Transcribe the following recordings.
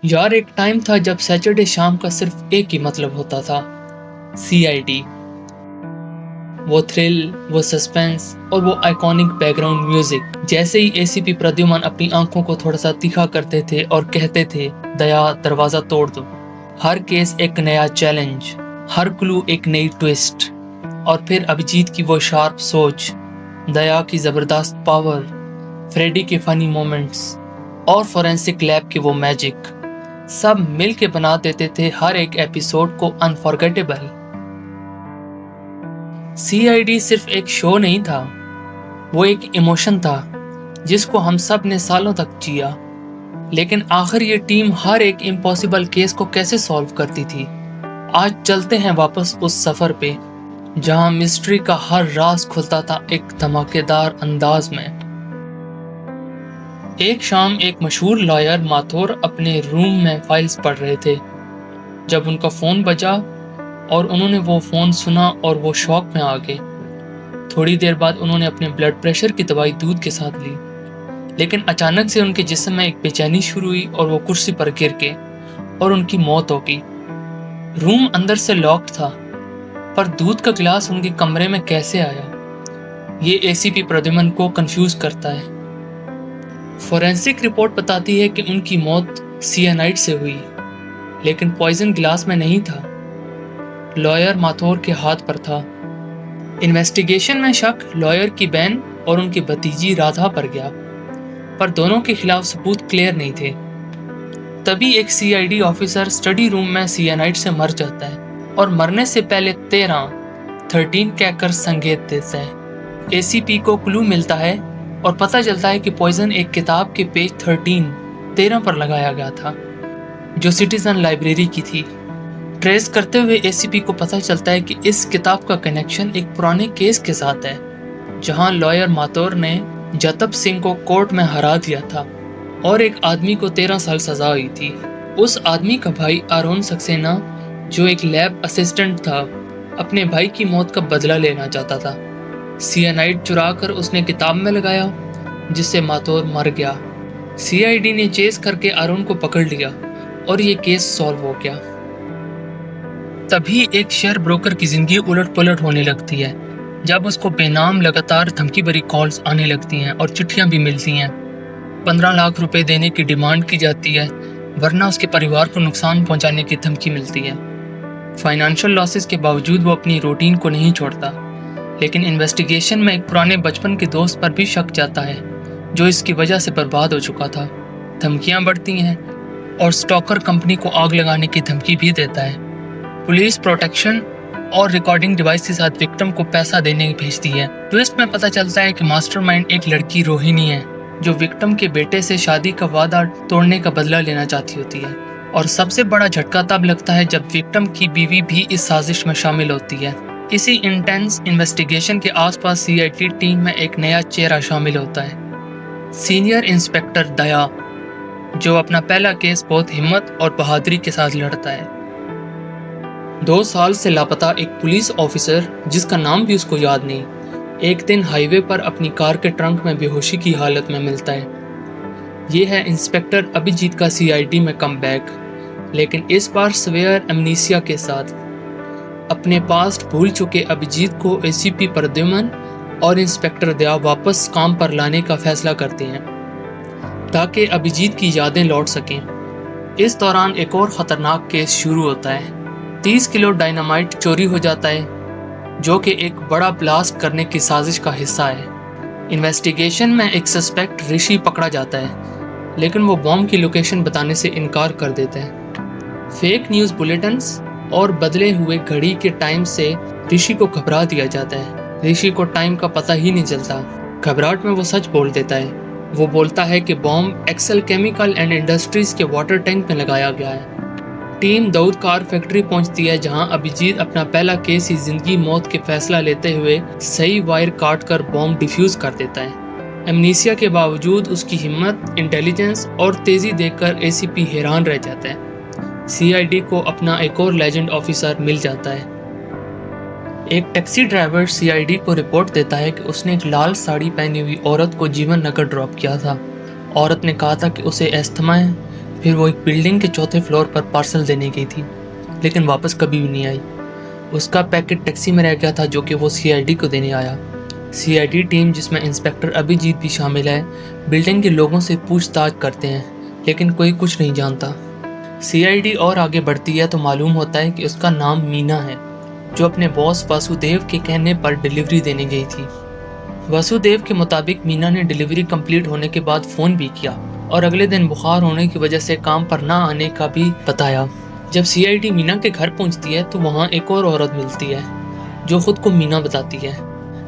यार एक टाइम था जब सैटरडे शाम का सिर्फ एक ही मतलब होता था, सीआईडी। वो थ्रिल, वो सस्पेंस और वो आइकॉनिक बैकग्राउंड म्यूजिक। जैसे ही एसीपी प्रद्युमन अपनी आंखों को थोड़ा सा तीखा करते थे और कहते थे, दया दरवाजा तोड़ दो। हर केस एक नया चैलेंज, हर क्लू एक नई ट्विस्ट। और फिर अभिजीत की वो शार्प सोच, दया की जबरदस्त पावर, फ्रेडी के फनी मोमेंट्स और फोरेंसिक लैब की वो मैजिक, सब मिल के बना देते थे हर एक एपिसोड को अनफॉरगेटेबल। सीआईडी सिर्फ एक शो नहीं था, वो एक इमोशन था जिसको हम सब ने सालों तक जिया। लेकिन आखिर ये टीम हर एक इम्पॉसिबल केस को कैसे सॉल्व करती थी। आज चलते हैं वापस उस सफर पे जहां मिस्ट्री का हर राज खुलता था एक धमाकेदार अंदाज में। एक शाम एक मशहूर लॉयर माथुर अपने रूम में फाइल्स पढ़ रहे थे जब उनका फोन बजा और उन्होंने वो फोन सुना और वो शॉक में आ गए। थोड़ी देर बाद उन्होंने अपने ब्लड प्रेशर की दवाई दूध के साथ ली, लेकिन अचानक से उनके जिस्म में एक बेचैनी शुरू हुई और वो कुर्सी पर गिर गए और उनकी मौत हो गई। रूम अंदर से लॉक्ड था, पर दूध का गिलास उनके कमरे में कैसे आया, ये एसीपी प्रद्युमन को कंफ्यूज करता है। फोरेंसिक रिपोर्ट बताती है कि उनकी मौत सियानाइड से हुई, लेकिन पॉइजन गिलास में नहीं था, लॉयर माथुर के हाथ पर था। इन्वेस्टिगेशन में शक लॉयर की बहन और उनकी भतीजी राधा पर गया, पर दोनों के खिलाफ सबूत क्लियर नहीं थे। तभी एक सीआईडी ऑफिसर स्टडी रूम में सियानाइड से मर जाता है और मरने से पहले 13 कहकर संकेत देता है। एसीपी को क्लू मिलता है और पता चलता है कि पॉइजन एक किताब के पेज 13 पर लगाया गया था, जो सिटीजन लाइब्रेरी की थी। ट्रेस करते हुए एसीपी को पता चलता है कि इस किताब का कनेक्शन एक पुराने केस के साथ है, जहां लॉयर माथुर ने जतप सिंह को कोर्ट में हरा दिया था और एक आदमी को 13 साल सजा हुई थी। उस आदमी का भाई आरोन सक्सेना, जो एक लैब असिस्टेंट था, अपने भाई की मौत का बदला लेना चाहता था। सियानाइड चुराकर उसने किताब में लगाया, जिससे माथुर मर गया। सीआईडी ने चेस करके आरोन को पकड़ लिया और ये केस सॉल्व हो गया। तभी एक शेयर ब्रोकर की जिंदगी उलट पुलट होने लगती है जब उसको बेनाम लगातार धमकी भरी कॉल्स आने लगती हैं और चिट्ठियां भी मिलती हैं। 15 लाख रुपए देने की डिमांड की जाती है, वरना उसके परिवार को नुकसान पहुंचाने की धमकी मिलती है। फाइनेंशियल लॉसेस के बावजूद वो अपनी रूटीन को नहीं छोड़ता, लेकिन इन्वेस्टिगेशन में एक पुराने बचपन के दोस्त पर भी शक जाता है, जो इसकी वजह से बर्बाद हो चुका था। धमकियां बढ़ती हैं और स्टॉकर कंपनी को आग लगाने की धमकी भी देता है। पुलिस प्रोटेक्शन और रिकॉर्डिंग डिवाइस के साथ विक्टिम को पैसा देने भेजती है। ट्विस्ट में पता चलता है कि मास्टरमाइंड एक लड़की रोहिणी है, जो विक्टिम के बेटे से शादी का वादा तोड़ने का बदला लेना चाहती होती है। और सबसे बड़ा झटका तब लगता है जब विक्टिम की बीवी भी इस साजिश में शामिल होती है। इसी इंटेंस इन्वेस्टिगेशन के आसपास सीआईडी टीम में एक नया चेहरा शामिल होता है, सीनियर इंस्पेक्टर दया, जो अपना पहला केस बहुत हिम्मत और बहादुरी के साथ लड़ता है। 2 साल से लापता एक पुलिस ऑफिसर, जिसका नाम भी उसको याद नहीं, एक दिन हाईवे पर अपनी कार के ट्रंक में बेहोशी की हालत में मिलता है। ये है इंस्पेक्टर अभिजीत का सीआईडी में कमबैक, लेकिन इस बार सवेयर एमनीसिया के साथ। अपने पास्ट भूल चुके अभिजीत को एसीपी प्रद्युमन और इंस्पेक्टर दया वापस काम पर लाने का फैसला करते हैं, ताकि अभिजीत की यादें लौट सकें। इस दौरान एक और खतरनाक केस शुरू होता है। 30 किलो डायनामाइट चोरी हो जाता है, जो कि एक बड़ा ब्लास्ट करने की साजिश का हिस्सा है। इन्वेस्टिगेशन में एक सस्पेक्ट ऋषि पकड़ा जाता है, लेकिन वो बॉम्ब की लोकेशन बताने से इनकार कर देते हैं। फेक न्यूज़ बुलेटिन्स और बदले हुए घड़ी के टाइम से ऋषि को घबरा दिया जाता है। ऋषि को टाइम का पता ही नहीं चलता। घबराहट में वो सच बोल देता है। वो बोलता है कि bomb Excel Chemical and Industries के वाटर टैंक में लगाया गया है। टीम दाऊद कार फैक्ट्री पहुंचती है, जहां अभिजीत अपना पहला केस ही जिंदगी मौत के फैसला लेते हुए सही वायर काट कर बॉम्ब डिफ्यूज कर देता है। एमनीसिया के बावजूद उसकी हिम्मत, इंटेलिजेंस और तेजी देखकर एसीपी हैरान रह जाता है। सीआईडी को अपना एक और लेजेंड ऑफिसर मिल जाता है। एक टैक्सी ड्राइवर सीआईडी को रिपोर्ट देता है कि उसने एक लाल साड़ी पहनी हुई औरत को जीवन नगर ड्रॉप किया था। औरत ने कहा था कि उसे अस्थमा है, फिर वो एक बिल्डिंग के चौथे फ्लोर पर पार्सल देने गई थी, लेकिन वापस कभी भी नहीं आई। उसका पैकेट टैक्सी में रह गया था जो कि वो सीआईडी को देने आया। सीआईडी टीम, जिसमें इंस्पेक्टर अभिजीत भी शामिल है, बिल्डिंग के लोगों से पूछताछ करते हैं, लेकिन कोई कुछ नहीं जानता। सीआईडी और आगे बढ़ती है तो मालूम होता है कि उसका नाम मीना है, जो अपने बॉस वासुदेव के कहने पर डिलीवरी देने गई थी। वासुदेव के मुताबिक मीना ने डिलीवरी कंप्लीट होने के बाद फ़ोन भी किया और अगले दिन बुखार होने की वजह से काम पर ना आने का भी बताया। जब सीआईडी मीना के घर पहुंचती है तो वहां एक और औरत मिलती है जो खुद को मीना बताती है।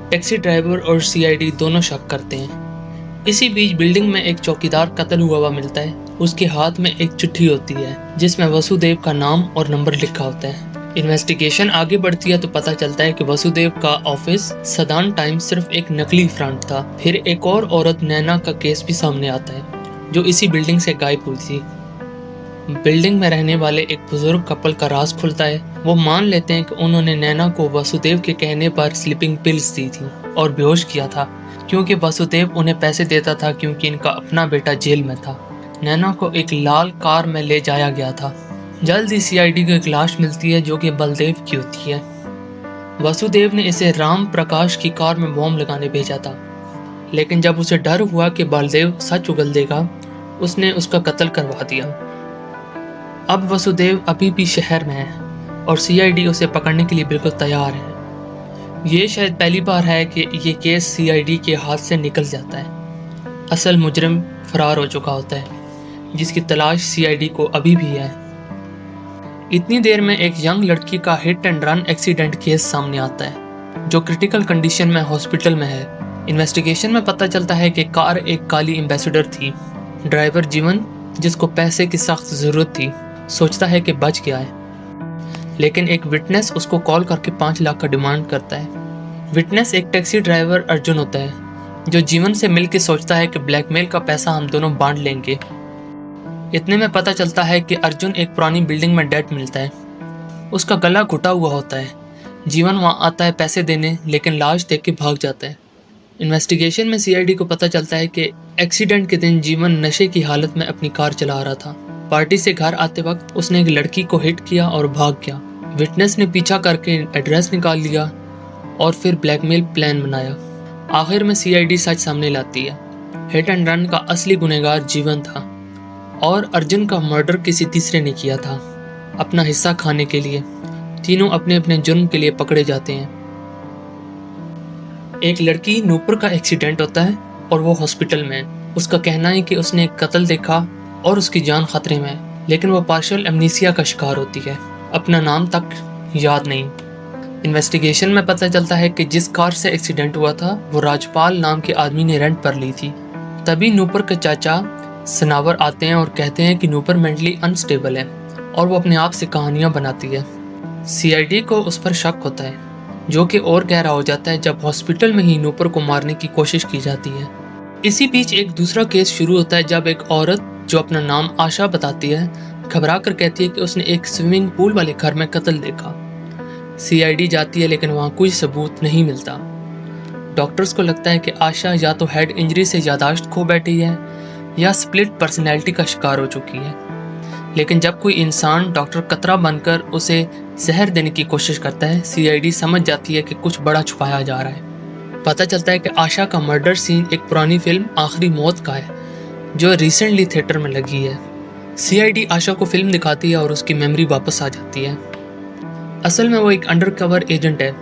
टैक्सी ड्राइवर और सीआईडी दोनों शक करते हैं। इसी बीच बिल्डिंग में एक चौकीदार कत्ल हुआ मिलता है। उसके हाथ में एक चिट्ठी होती है जिसमें वसुदेव का नाम और नंबर लिखा होता है। इन्वेस्टिगेशन आगे बढ़ती है तो पता चलता है कि वसुदेव का ऑफिस सदान टाइम्स सिर्फ एक नकली फ्रंट था। फिर एक और औरत नैना का केस भी सामने आता है जो इसी बिल्डिंग से गायब हुई थी। बिल्डिंग में रहने वाले एक बुजुर्ग कपल का राज खुलता है। वो मान लेते हैं कि उन्होंने नैना को वसुदेव के कहने पर स्लीपिंग पिल्स दी थी और बेहोश किया था, क्योंकि वसुदेव उन्हें पैसे देता था क्योंकि इनका अपना बेटा जेल में था। नैना को एक लाल कार में ले जाया गया था। जल्द ही सीआईडी को एक लाश मिलती है जो कि बलदेव की होती है। वसुदेव ने इसे राम प्रकाश की कार में बॉम्ब लगाने भेजा था, लेकिन जब उसे डर हुआ कि बलदेव सच उगल देगा, उसने उसका कत्ल करवा दिया। अब वसुदेव अभी भी शहर में है और सीआईडी उसे पकड़ने के लिए बिल्कुल तैयार है। ये शायद पहली बार है कि ये केस सीआईडी के हाथ से निकल जाता है। असल मुजरिम फरार हो चुका होता है, जिसकी तलाश सीआईडी को अभी भी है। इतनी देर में एक यंग लड़की का hit and run accident case सामने आता है जो क्रिटिकल कंडीशन में हॉस्पिटल में है। इन्वेस्टिगेशन में पता चलता है कि कार एक काली एम्बेसडर थी। ड्राइवर जीवन, जिसको पैसे की सख्त ज़रूरत थी, सोचता है कि बच गया है, लेकिन एक विटनेस उसको कॉल करके 5 लाख का डिमांड करता है। विटनेस एक टैक्सी ड्राइवर अर्जुन होता है जो जीवन से मिलकर सोचता है कि ब्लैकमेल का पैसा हम दोनों बांट लेंगे। इतने में पता चलता है कि अर्जुन एक पुरानी बिल्डिंग में डेड मिलता है। उसका गला घुटा हुआ होता है। जीवन वहां आता है पैसे देने, लेकिन लाश देख के भाग जाता है। इन्वेस्टिगेशन में सीआईडी को पता चलता है कि एक्सीडेंट के दिन जीवन नशे की हालत में अपनी कार चला रहा था। पार्टी से घर आते वक्त उसने एक लड़की को हिट किया और भाग गया। विटनेस ने पीछा करके एड्रेस निकाल लिया और फिर ब्लैकमेल प्लान बनाया। आखिर में सीआईडी सच सामने लाती है। हिट एंड रन का असली गुनहगार जीवन था और अर्जुन का मर्डर किसी तीसरे ने किया था अपना हिस्सा खाने के लिए। तीनों अपने अपने जुर्म के लिए पकड़े जाते हैं। एक लड़की नूपुर का एक्सीडेंट होता है और वो हॉस्पिटल में है। उसका कहना है कि उसने एक कत्ल देखा और उसकी जान खतरे में है, लेकिन वो पार्शियल एमनीसिया का शिकार होती है। अपना नाम तक याद नहीं। इन्वेस्टिगेशन में पता चलता है कि जिस कार से एक्सीडेंट हुआ था वो राजपाल नाम के आदमी ने रेंट पर ली थी। तभी नूपुर के चाचा सनावर आते हैं और कहते हैं कि नूपुर मेंटली अनस्टेबल है और वो अपने आप से कहानियां बनाती है। सीआईडी को उस पर शक होता है, जो कि और गहरा हो जाता है जब हॉस्पिटल में ही नूपुर को मारने की कोशिश की जाती है। इसी बीच एक दूसरा केस शुरू होता है जब एक औरत जो अपना नाम आशा बताती है, घबरा कर कहती है कि उसने एक स्विमिंग पूल वाले घर में कत्ल देखा। सीआईडी जाती है लेकिन वहाँ कोई सबूत नहीं मिलता। डॉक्टर्स को लगता है कि आशा या तो हेड इंजरी से यादाश्त खो बैठी है या स्प्लिट पर्सनैलिटी का शिकार हो चुकी है। लेकिन जब कोई इंसान डॉक्टर कतरा बनकर उसे जहर देने की कोशिश करता है, सीआईडी समझ जाती है कि कुछ बड़ा छुपाया जा रहा है। पता चलता है कि आशा का मर्डर सीन एक पुरानी फिल्म आखिरी मौत का है जो रिसेंटली थिएटर में लगी है। सीआईडी आशा को फिल्म दिखाती है और उसकी मेमोरी वापस आ जाती है। असल में वो एक अंडरकवर एजेंट है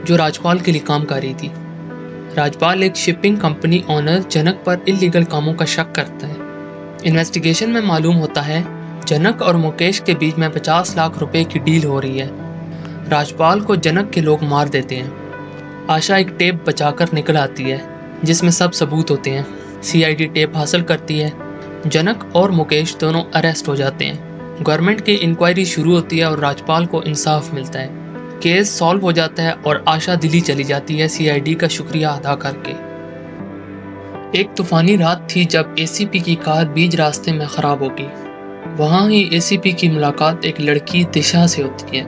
जो राजपाल के लिए काम कर रही थी। राजपाल एक शिपिंग कंपनी ओनर जनक पर इलीगल कामों का शक करता है। इन्वेस्टिगेशन में मालूम होता है जनक और मुकेश के बीच में 50 लाख रुपए की डील हो रही है। राजपाल को जनक के लोग मार देते हैं। आशा एक टेप बचाकर निकल आती है जिसमें सब सबूत होते हैं। सीआईडी टेप हासिल करती है। जनक और मुकेश दोनों अरेस्ट हो जाते हैं। गवर्नमेंट की इंक्वायरी शुरू होती है और राजपाल को इंसाफ मिलता है। केस सॉल्व हो जाता है और आशा दिल्ली चली जाती है सीआईडी का शुक्रिया अदा करके। एक तूफानी रात थी जब एसीपी की कार बीच रास्ते में खराब हो गई। वहाँ ही एसीपी की मुलाकात एक लड़की दिशा से होती है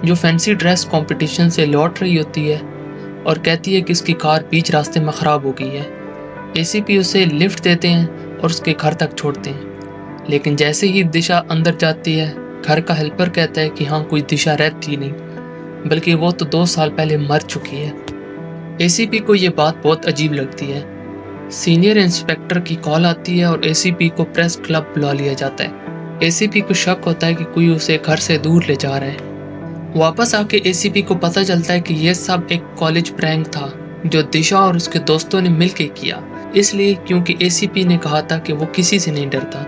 जो फैंसी ड्रेस कंपटीशन से लौट रही होती है और कहती है कि उसकी कार बीच रास्ते में ख़राब हो गई है। एसीपी उसे लिफ्ट देते हैं और उसके घर तक छोड़ते हैं। लेकिन जैसे ही दिशा अंदर जाती है, घर का हेल्पर कहता है कि हाँ, कोई दिशा रहती नहीं, बल्कि वो तो 2 साल पहले मर चुकी है। एसीपी को ये बात बहुत अजीब लगती है। सीनियर इंस्पेक्टर की कॉल आती है और एसीपी को प्रेस क्लब बुला लिया जाता है। एसीपी को शक होता है कि कोई उसे घर से दूर ले जा रहा है। वापस आके एसीपी को पता चलता है कि यह सब एक कॉलेज प्रैंक था जो दिशा और उसके दोस्तों ने मिलकर किया, इसलिए क्योंकि एसीपी ने कहा था कि वो किसी से नहीं डरता।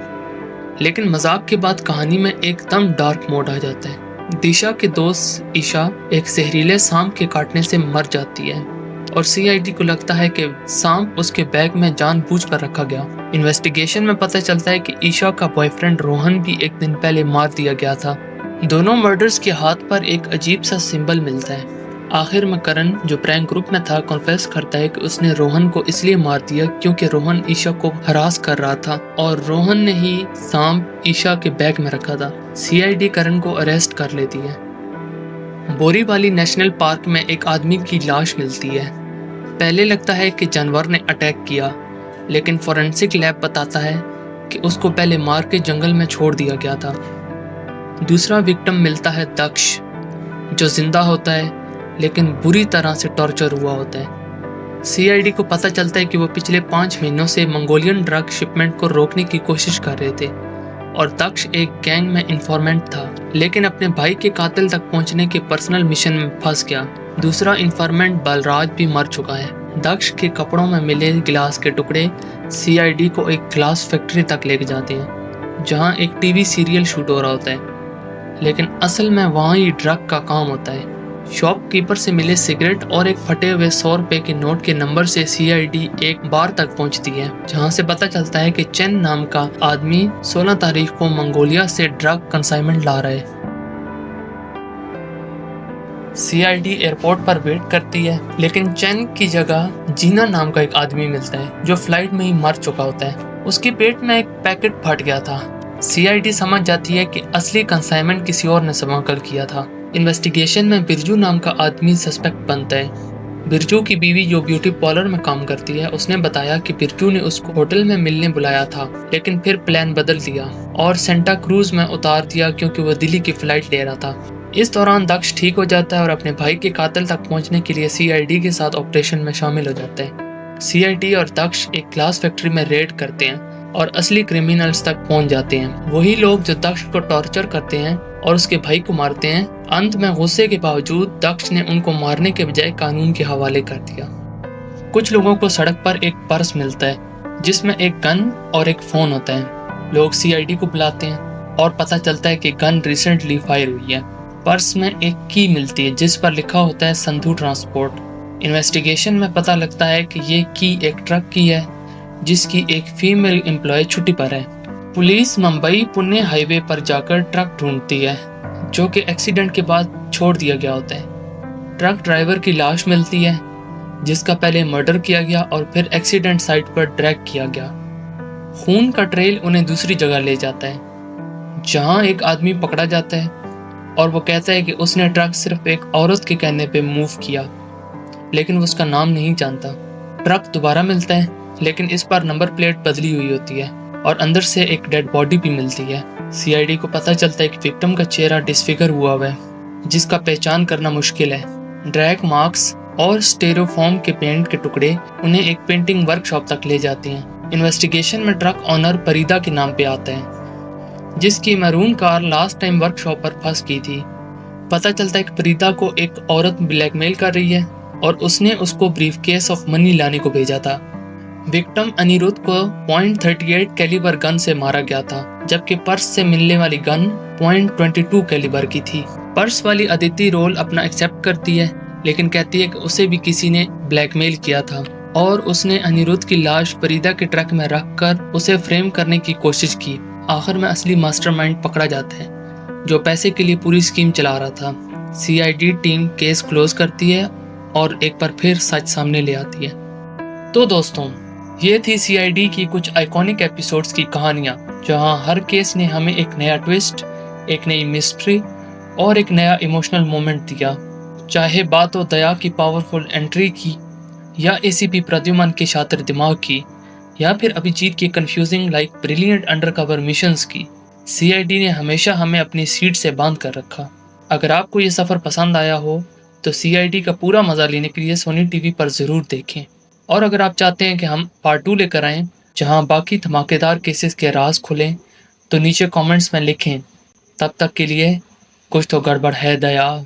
लेकिन मजाक के बाद कहानी में एकदम डार्क मोड आ जाता है। दिशा के दोस्त ईशा एक जहरीले सांप के काटने से मर जाती है और सीआईडी को लगता है कि सांप उसके बैग में जानबूझकर रखा गया। इन्वेस्टिगेशन में पता चलता है कि ईशा का बॉयफ्रेंड रोहन भी एक दिन पहले मार दिया गया था। दोनों मर्डर्स के हाथ पर एक अजीब सा सिंबल मिलता है। आखिर में करण, जो प्रैंक ग्रुप में था, कॉन्फेस करता है कि उसने रोहन को इसलिए मार दिया क्योंकि रोहन ईशा को हरास कर रहा था और रोहन ने ही सांप ईशा के बैग में रखा था। सीआईडी करण को अरेस्ट कर लेती है। बोरीवली नेशनल पार्क में एक आदमी की लाश मिलती है। पहले लगता है कि जानवर ने अटैक किया, लेकिन फोरेंसिक लैब बताता है कि उसको पहले मार के जंगल में छोड़ दिया गया था। दूसरा विक्टिम मिलता है दक्ष, जो जिंदा होता है लेकिन बुरी तरह से टॉर्चर हुआ होता है। सीआईडी को पता चलता है कि वो पिछले 5 महीनों से मंगोलियन ड्रग शिपमेंट को रोकने की कोशिश कर रहे थे और दक्ष एक गैंग में इन्फॉर्मेंट था, लेकिन अपने भाई के कातिल तक पहुंचने के पर्सनल मिशन में फंस गया। दूसरा इन्फॉर्मेंट बलराज भी मर चुका है। दक्ष के कपड़ों में मिले गिलास के टुकड़े सीआईडी को एक ग्लास फैक्ट्री तक लेके जाते हैं, जहां एक टीवी सीरियल शूट हो रहा होता है, लेकिन असल में वहां ही ड्रग का काम होता है। शॉपकीपर से मिले सिगरेट और एक फटे हुए 100 रुपए के नोट के नंबर से सीआईडी एक बार तक पहुंचती है, जहां से पता चलता है कि चेन नाम का आदमी 16 तारीख को मंगोलिया से ड्रग कंसाइनमेंट ला रहा है। सीआईडी एयरपोर्ट पर वेट करती है, लेकिन चेन की जगह जीना नाम का एक आदमी मिलता है जो फ्लाइट में ही मर चुका होता है। उसके पेट में एक पैकेट फट गया था। सीआईडी समझ जाती है कि असली कंसाइनमेंट किसी और ने स्मगल किया था। इन्वेस्टिगेशन में बिरजू नाम का आदमी सस्पेक्ट बनता है। बिरजू की बीवी, जो ब्यूटी पार्लर में काम करती है, उसने बताया कि बिरजू ने उसको होटल में मिलने बुलाया था, लेकिन फिर प्लान बदल दिया और सेंटा क्रूज में उतार दिया क्योंकि वो दिल्ली की फ्लाइट ले रहा था। इस दौरान दक्ष ठीक हो जाता है और अपने भाई के कातिल तक पहुंचने के लिए सीआईडी के साथ ऑपरेशन में शामिल हो जाता है। सीआईडी और दक्ष एक ग्लास फैक्ट्री में रेड करते हैं और असली क्रिमिनल्स तक पहुंच जाते हैं, वही लोग जो दक्ष को टॉर्चर करते हैं और उसके भाई को मारते हैं। अंत में गुस्से के बावजूद दक्ष ने उनको मारने के बजाय कानून के हवाले कर दिया। कुछ लोगों को सड़क पर एक पर्स मिलता है जिसमें एक गन और एक फोन होता है। लोग सीआईडी को बुलाते हैं और पता चलता है कि गन रिसेंटली फायर हुई है। पर्स में एक की मिलती है जिस पर लिखा होता है संधू ट्रांसपोर्ट। इन्वेस्टिगेशन में पता लगता है कि ये की एक ट्रक की है जिसकी एक फीमेल एम्प्लॉय छुट्टी पर है। पुलिस मुंबई पुणे हाईवे पर जाकर ट्रक ढूंढती है जो कि एक्सीडेंट के बाद छोड़ दिया गया होता है। ट्रक ड्राइवर की लाश मिलती है जिसका पहले मर्डर किया गया और फिर एक्सीडेंट साइट पर ड्रैग किया गया। खून का ट्रेल उन्हें दूसरी जगह ले जाता है जहां एक आदमी पकड़ा जाता है और वो कहता है कि उसने ट्रक सिर्फ एक औरत के कहने पे मूव किया, लेकिन वो उसका नाम नहीं जानता। ट्रक दोबारा मिलता है, लेकिन इस बार नंबर प्लेट बदली हुई होती है और अंदर से एक डेड बॉडी भी मिलती है। सीआईडी को पता चलता है कि विक्टिम का चेहरा डिसफिगर हुआ हुआ है जिसका पहचान करना मुश्किल है। ड्रैग मार्क्स और स्टेरोफॉर्म के पेंट के टुकड़े उन्हें एक पेंटिंग वर्कशॉप तक ले जाते हैं। इन्वेस्टिगेशन में ट्रक ऑनर फरीदा के नाम पे आता है जिसकी maroon car last time workshop पर फंस गई थी। पता चलता है कि फरीदा को एक औरत ब्लैकमेल कर रही है और उसने उसको ब्रीफकेस ऑफ मनी लाने को भेजा था। विक्टिम अनिरुद्ध को .38 कैलिबर गन से मारा गया था, जबकि पर्स से मिलने वाली गन .22 कैलिबर की थी। पर्स वाली अदिति रोल अपना एक्सेप्ट करती है, लेकिन कहती है कि उसे भी किसी ने ब्लैकमेल किया था और उसने अनिरुद्ध की लाश फरीदा के ट्रक में रखकर उसे फ्रेम करने की कोशिश की। आखिर में असली मास्टरमाइंड पकड़ा जाता है जो पैसे के लिए पूरी स्कीम चला रहा था। सीआईडी टीम केस क्लोज करती है और एक बार फिर सच सामने ले आती है। तो दोस्तों, ये थी सीआईडी की कुछ आइकॉनिक एपिसोड्स की कहानियाँ, जहाँ हर केस ने हमें एक नया ट्विस्ट, एक नई मिस्ट्री और एक नया इमोशनल मोमेंट दिया। चाहे बात हो दया की पावरफुल एंट्री की, या एसीपी प्रद्युमन के शातिर दिमाग की, या फिर अभिजीत की confusing like brilliant undercover missions की। सीआईडी ने हमेशा हमें अपनी सीट से बांध कर रखा। अगर आपको ये सफ़र पसंद आया हो तो सीआईडी का पूरा मज़ा लेने के लिए सोनी टीवी पर ज़रूर देखें। और अगर आप चाहते हैं कि हम पार्ट 2 लेकर आएँ जहां बाकी धमाकेदार केसेस के राज खुलें तो नीचे कमेंट्स में लिखें। तब तक के लिए कुछ तो गड़बड़ है दया।